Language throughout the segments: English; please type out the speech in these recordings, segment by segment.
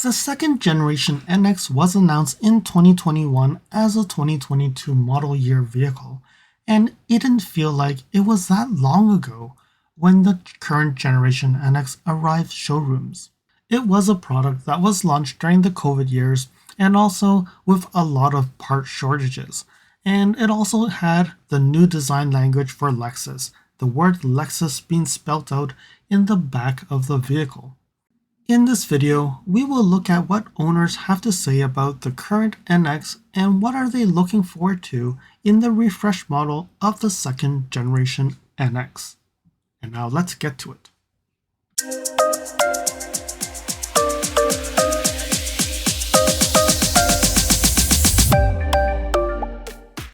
The second generation NX was announced in 2021 as a 2022 model year vehicle, and it didn't feel like it was that long ago when the current generation NX arrived showrooms. It was a product that was launched during the COVID years and also with a lot of part shortages. And it also had the new design language for Lexus, the word Lexus being spelled out in the back of the vehicle. In this video, we will look at what owners have to say about the current NX and what are they looking forward to in the refresh model of the second generation NX. And now let's get to it.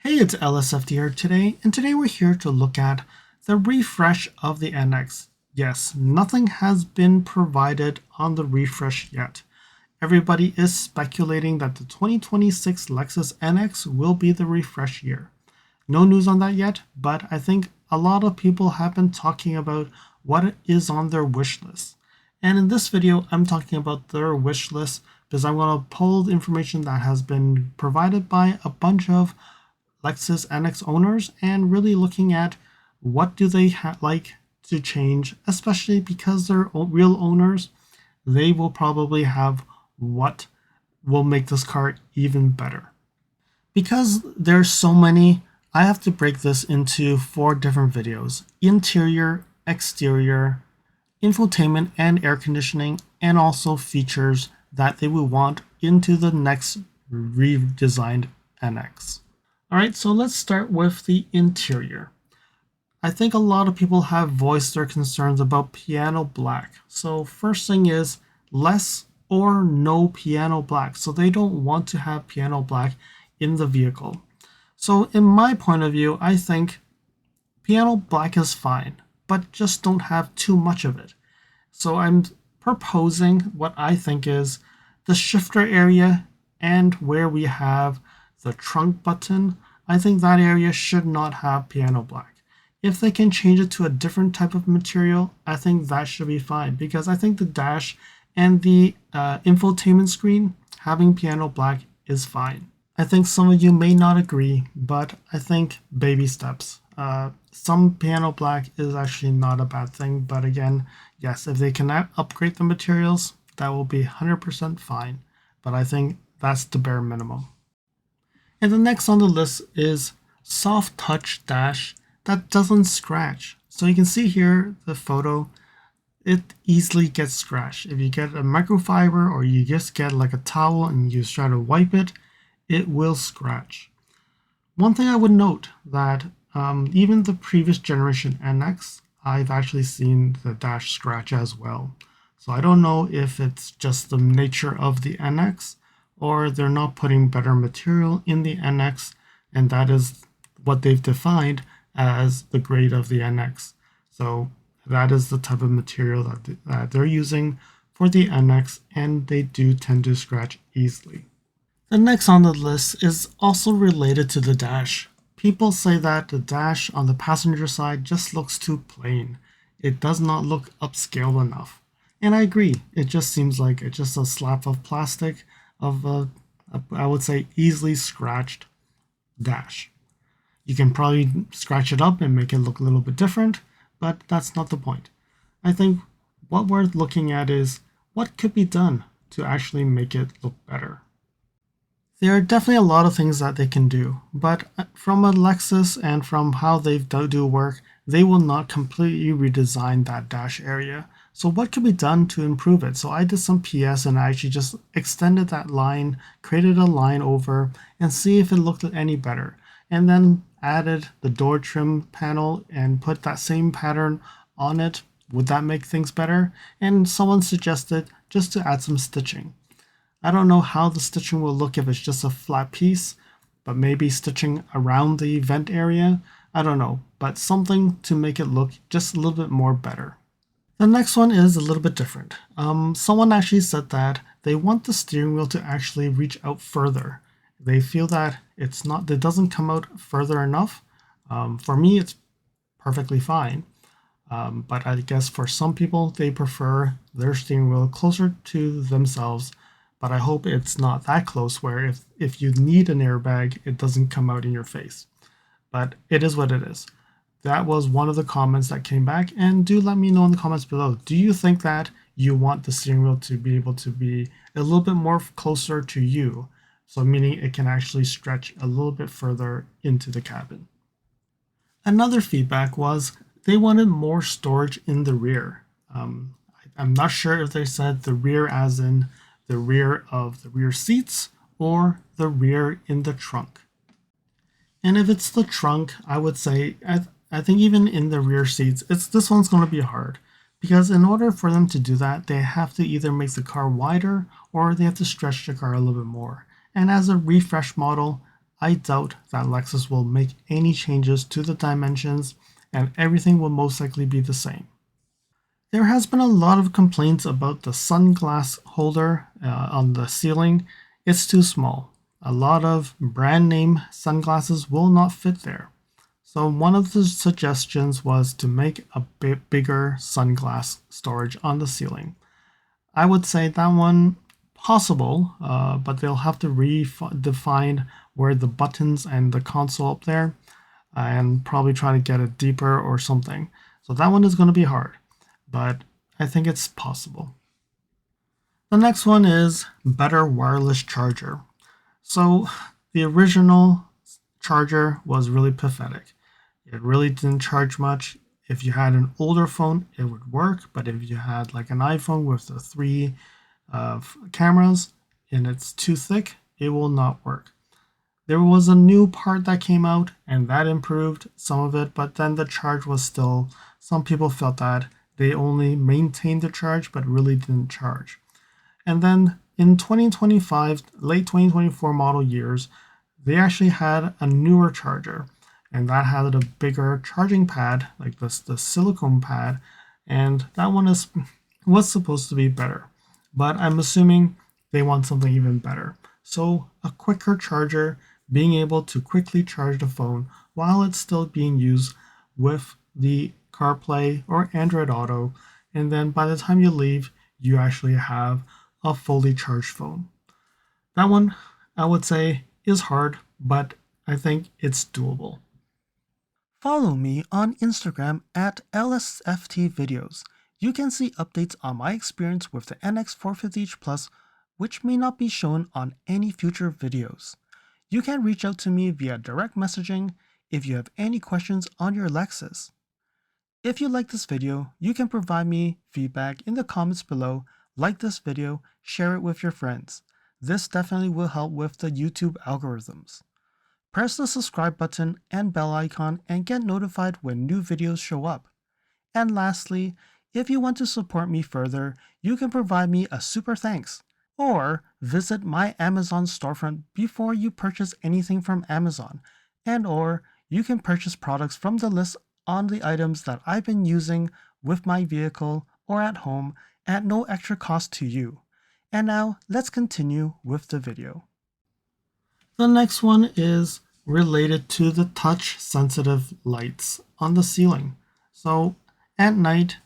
Hey, it's LSFD here today, and today we're here to look at the refresh of the NX. Yes, nothing has been provided on the refresh yet. Everybody is speculating that the 2026 Lexus NX will be the refresh year. No news on that yet, but I think a lot of people have been talking about what is on their wish list. And in this video, I'm talking about their wish list because I'm going to pull the information that has been provided by a bunch of Lexus NX owners and really looking at what do they like to change, especially because they're real owners. They will probably have what will make this car even better. Because there's so many, I have to break this into 4 different videos: interior, exterior, infotainment and air conditioning, and also features that they will want into the next redesigned NX. Alright, so let's start with the interior. I think a lot of people have voiced their concerns about piano black. So first thing is less or no piano black. So they don't want to have piano black in the vehicle. So in my point of view, I think piano black is fine, but just don't have too much of it. So I'm proposing what I think is the shifter area and where we have the trunk button. I think that area should not have piano black. If they can change it to a different type of material, I think that should be fine, because I think the dash and the infotainment screen having piano black is fine. I think some of you may not agree, but I think baby steps. Some piano black is actually not a bad thing, but again, yes, if they can upgrade the materials, that will be 100% fine, but I think that's the bare minimum. And the next on the list is soft touch dash that doesn't scratch. So you can see here the photo, it easily gets scratched. If you get a microfiber or you just get like a towel and you try to wipe it, it will scratch. One thing I would note that even the previous generation NX, I've actually seen the dash scratch as well. So I don't know if it's just the nature of the NX or they're not putting better material in the NX, and that is what they've defined as the grade of the NX. So that is the type of material that they're using for the NX, and they do tend to scratch easily. The next on the list is also related to the dash. People say that the dash on the passenger side just looks too plain. It does not look upscale enough. And I agree, it just seems like it's just a slab of plastic of a I would say easily scratched dash. You can probably scratch it up and make it look a little bit different, but that's not the point. I think what we're looking at is what could be done to actually make it look better. There are definitely a lot of things that they can do, but from a Lexus and from how they do work, they will not completely redesign that dash area. So what could be done to improve it? So I did some PS and I actually just extended that line, created a line over, and see if it looked any better. And then added the door trim panel and put that same pattern on it. Would that make things better? And someone suggested just to add some stitching. I don't know how the stitching will look if it's just a flat piece, but maybe stitching around the vent area. I don't know, but something to make it look just a little bit more better. The next one is a little bit different. Someone actually said that they want the steering wheel to actually reach out further. They feel that it doesn't come out further enough. For me, it's perfectly fine. But I guess for some people, they prefer their steering wheel closer to themselves but I hope it's not that close where if you need an airbag, it doesn't come out in your face. But it is what it is. That was one of the comments that came back, and do let me know in the comments below. Do you think that you want the steering wheel to be able to be a little bit more closer to you? So meaning it can actually stretch a little bit further into the cabin. Another feedback was they wanted more storage in the rear. I'm not sure if they said the rear as in the rear of the rear seats or the rear in the trunk. And if it's the trunk, I would say, I think even in the rear seats, this one's going to be hard. Because in order for them to do that, they have to either make the car wider or they have to stretch the car a little bit more. And as a refresh model, I doubt that Lexus will make any changes to the dimensions and everything will most likely be the same. There has been a lot of complaints about the sunglass holder on the ceiling. It's too small. A lot of brand name sunglasses will not fit there. So one of the suggestions was to make a bit bigger sunglass storage on the ceiling. I would say that one possible, but they'll have to redefine where the buttons and the console up there and probably try to get it deeper or something. So that one is going to be hard, but I think it's possible. The next one is better wireless charger. So the original charger was really pathetic. It really didn't charge much. If you had an older phone, it would work, but if you had like an iPhone with the 3 cameras and it's too thick, it will not work. There was a new part that came out and that improved some of it, but then the charge was still, some people felt that they only maintained the charge but really didn't charge. And then in 2025, late 2024 model years, they actually had a newer charger and that had a bigger charging pad, like the silicone pad, and that one was supposed to be better. But I'm assuming they want something even better. So a quicker charger, being able to quickly charge the phone while it's still being used with the CarPlay or Android Auto, and then by the time you leave, you actually have a fully charged phone. That one, I would say, is hard, but I think it's doable. Follow me on Instagram at LSFT Videos. You can see updates on my experience with the NX450H Plus, which may not be shown on any future videos. You can reach out to me via direct messaging if you have any questions on your Lexus. If you like this video, you can provide me feedback in the comments below, like this video, share it with your friends. This definitely will help with the YouTube algorithms. Press the subscribe button and bell icon and get notified when new videos show up. And lastly, if you want to support me further, you can provide me a super thanks, or visit my Amazon storefront before you purchase anything from Amazon, or you can purchase products from the list on the items that I've been using with my vehicle or at home at no extra cost to you. And now let's continue with the video. The next one is related to the touch-sensitive lights on the ceiling. So at night,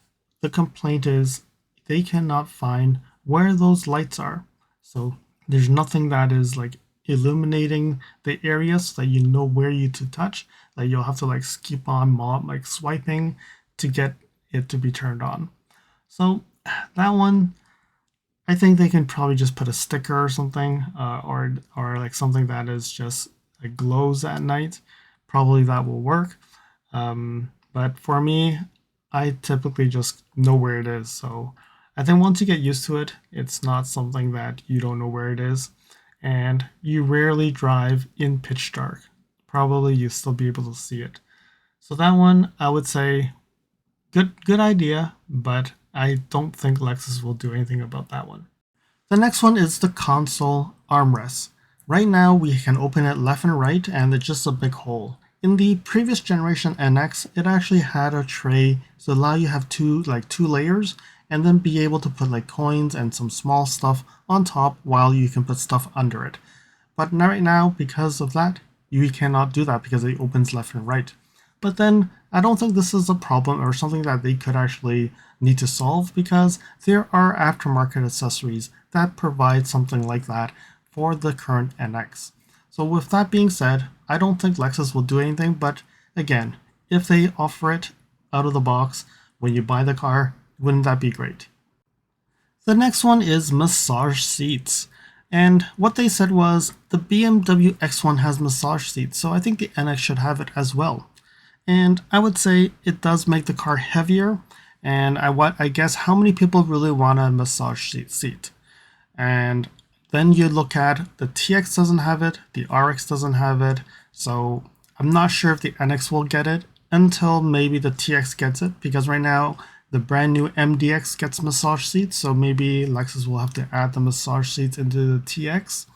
the complaint is they cannot find where those lights are. So there's nothing that is like illuminating the area so that you know where you to touch. Like you'll have to like keep on like swiping to get it to be turned on. So that one, I think they can probably just put a sticker or something, or like something that is just like glows at night. Probably that will work. But for me, I typically just know where it is. So I think once you get used to it, it's not something that you don't know where it is. And you rarely drive in pitch dark. Probably you'll still be able to see it. So that one, I would say, good idea, but I don't think Lexus will do anything about that one. The next one is the console armrest. Right now we can open it left and right and it's just a big hole. In the previous generation NX, it actually had a tray to allow you to have two layers and then be able to put like coins and some small stuff on top while you can put stuff under it. But right now, because of that, you cannot do that because it opens left and right. But then I don't think this is a problem or something that they could actually need to solve because there are aftermarket accessories that provide something like that for the current NX. So with that being said, I don't think Lexus will do anything, but again, if they offer it out of the box when you buy the car, wouldn't that be great? The next one is massage seats. And what they said was the BMW X1 has massage seats, so I think the NX should have it as well. And I would say it does make the car heavier, and I guess how many people really want a massage seat? And then you look at the TX doesn't have it, the RX doesn't have it, so I'm not sure if the NX will get it until maybe the TX gets it, because right now the brand new MDX gets massage seats, so maybe Lexus will have to add the massage seats into the TX.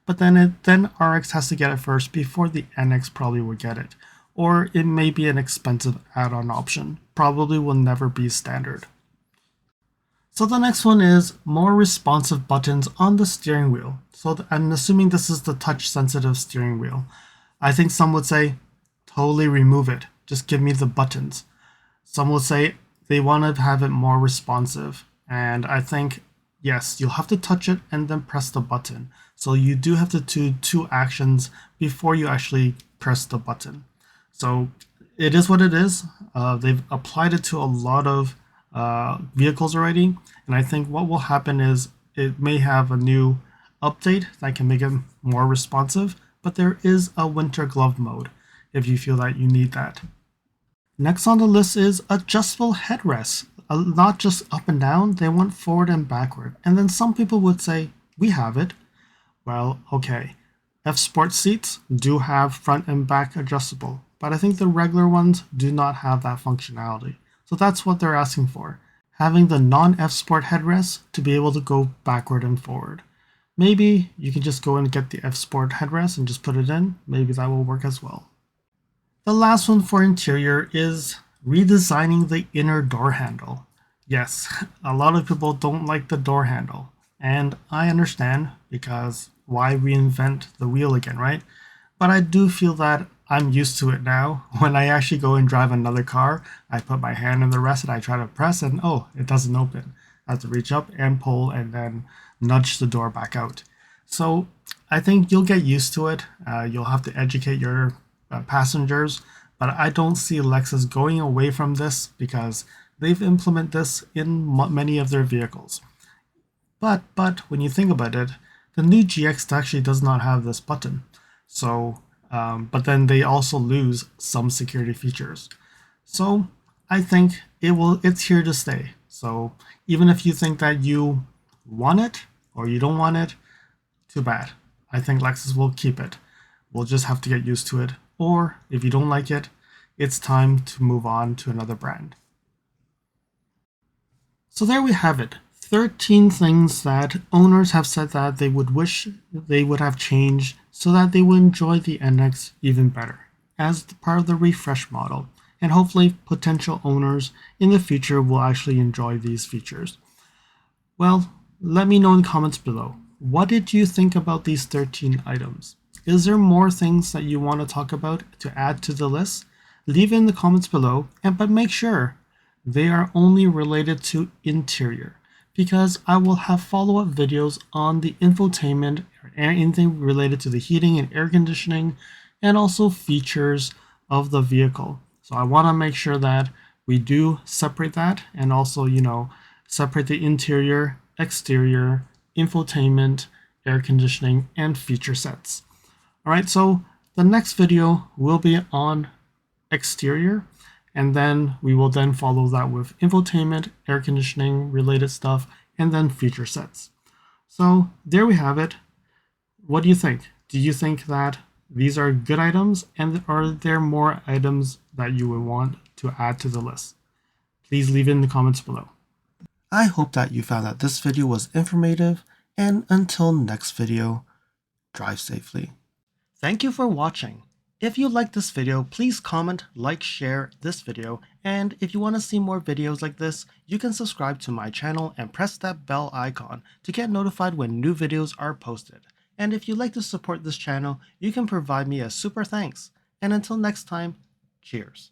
But then RX has to get it first before the NX probably will get it. Or it may be an expensive add-on option. Probably will never be standard. So the next one is more responsive buttons on the steering wheel. So I'm assuming this is the touch-sensitive steering wheel. I think some would say, totally remove it. Just give me the buttons. Some would say they want to have it more responsive. And I think, yes, you'll have to touch it and then press the button. So you do have to do two actions before you actually press the button. So it is what it is. They've applied it to a lot of vehicles already. And I think what will happen is it may have a new update that can make it more responsive, but there is a winter glove mode if you feel that you need that. Next on the list is adjustable headrests. Not just up and down, they want forward and backward. And then some people would say, we have it. Well, okay. F Sport seats do have front and back adjustable, but I think the regular ones do not have that functionality. So that's what they're asking for, having the non-F Sport headrest to be able to go backward and forward. Maybe you can just go and get the F Sport headrest and just put it in. Maybe that will work as well. The last one for interior is redesigning the inner door handle. Yes, a lot of people don't like the door handle, and I understand, because why reinvent the wheel again, right? But I do feel that I'm used to it now. When I actually go and drive another car, I put my hand on the rest and I try to press and oh, it doesn't open. I have to reach up and pull and then nudge the door back out. So I think you'll get used to it. You'll have to educate your passengers, but I don't see Lexus going away from this because they've implemented this in many of their vehicles. But when you think about it, the new GX actually does not have this button. So, but then they also lose some security features. So I think it's here to stay. So even if you think that you want it or you don't want it, too bad. I think Lexus will keep it. We'll just have to get used to it. Or if you don't like it, it's time to move on to another brand. So there we have it. 13 things that owners have said that they would wish they would have changed so that they would enjoy the NX even better as part of the refresh model. And hopefully potential owners in the future will actually enjoy these features. Well, let me know in the comments below. What did you think about these 13 items? Is there more things that you want to talk about to add to the list? Leave it in the comments below, but make sure they are only related to interior, because I will have follow-up videos on the infotainment or anything related to the heating and air conditioning and also features of the vehicle. So I want to make sure that we do separate that and also, separate the interior, exterior, infotainment, air conditioning, and feature sets. All right, so the next video will be on exterior, and then we will then follow that with infotainment, air conditioning related stuff, and then feature sets. So there we have it. What do you think? Do you think that these are good items, and are there more items that you would want to add to the list? Please leave it in the comments below. I hope that you found that this video was informative, and until next video, drive safely. Thank you for watching. If you liked this video, please comment, like, share this video, and if you want to see more videos like this, you can subscribe to my channel and press that bell icon to get notified when new videos are posted. And if you'd like to support this channel, you can provide me a super thanks. And until next time, cheers.